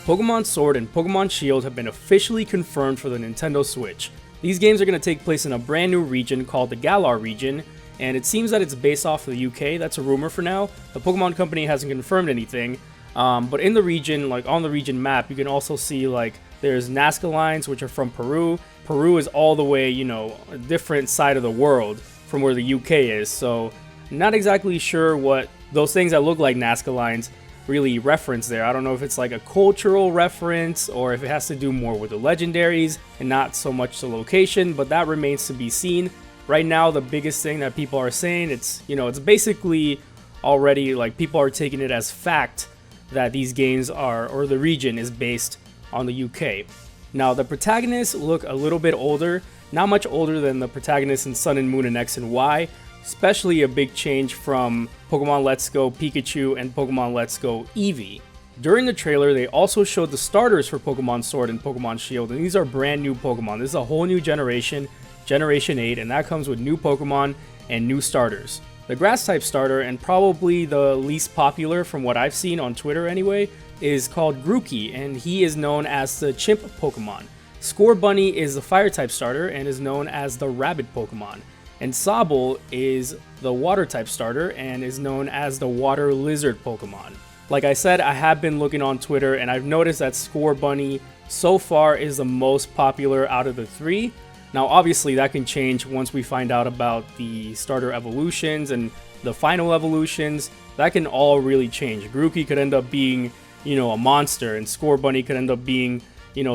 Pokemon Sword and Pokemon Shield have been officially confirmed for the Nintendo Switch. These games are going to take place in a brand new region called the Galar region, and it seems that it's based off of the UK. That's a rumor for now. The Pokemon Company hasn't confirmed anything, but in the region, like on the region map, you can also see like there's Nazca lines, which are from Peru. Peru is all the way, a different side of the world from where the UK is, so not exactly sure what those things that look like Nazca lines really reference there. I don't know if it's like a cultural reference or if it has to do more with the legendaries and not so much the location, but that remains to be seen. Right now, the biggest thing that people are saying, it's basically already like people are taking it as fact that these games are, or the region is based on the UK. Now, the protagonists look a little bit older, not much older than the protagonists in Sun and Moon and X and Y, especially a big change from Pokemon Let's Go Pikachu and Pokemon Let's Go Eevee. During the trailer, they also showed the starters for Pokemon Sword and Pokemon Shield, and these are brand new Pokemon. This is a whole new generation, Generation 8, and that comes with new Pokemon and new starters. The Grass-type starter, and probably the least popular from what I've seen on Twitter anyway, is called Grookey, and he is known as the Chimp Pokemon. Scorbunny is the Fire-type starter and is known as the Rabbit Pokemon. And Sobble is the Water-type starter and is known as the Water Lizard Pokemon. Like I said, I have been looking on Twitter and I've noticed that Scorbunny so far is the most popular out of the three. Now obviously that can change once we find out about the starter evolutions and the final evolutions. That can all really change. Grookey could end up being, a monster, and Scorbunny could end up being,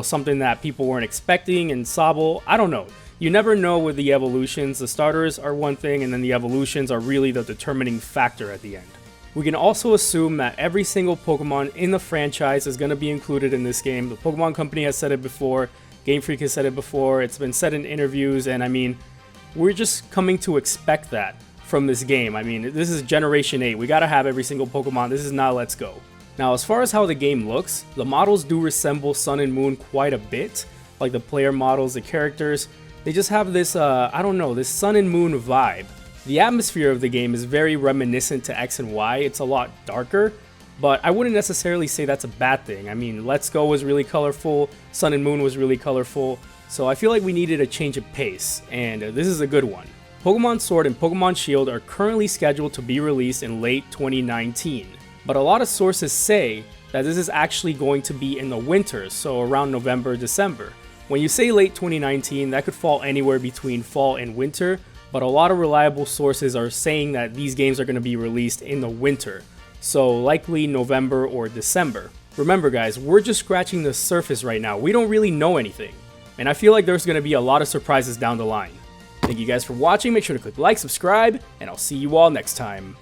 something that people weren't expecting, and Sobble, I don't know. You never know with the evolutions. The starters are one thing, and then the evolutions are really the determining factor at the end. We can also assume that every single Pokemon in the franchise is going to be included in this game. The Pokemon Company has said it before, Game Freak has said it before, it's been said in interviews, and I mean, we're just coming to expect that from this game. I mean, this is Generation 8, we gotta have every single Pokemon, this is not Let's Go. Now, as far as how the game looks, the models do resemble Sun and Moon quite a bit, like the player models, the characters. They just have this, this Sun and Moon vibe. The atmosphere of the game is very reminiscent to X and Y. It's a lot darker, but I wouldn't necessarily say that's a bad thing. I mean, Let's Go was really colorful, Sun and Moon was really colorful, so I feel like we needed a change of pace, and this is a good one. Pokemon Sword and Pokemon Shield are currently scheduled to be released in late 2019, but a lot of sources say that this is actually going to be in the winter, so around November, December. When you say late 2019, that could fall anywhere between fall and winter, but a lot of reliable sources are saying that these games are going to be released in the winter, so likely November or December. Remember guys, we're just scratching the surface right now. We don't really know anything, and I feel like there's going to be a lot of surprises down the line. Thank you guys for watching, make sure to click like, subscribe, and I'll see you all next time.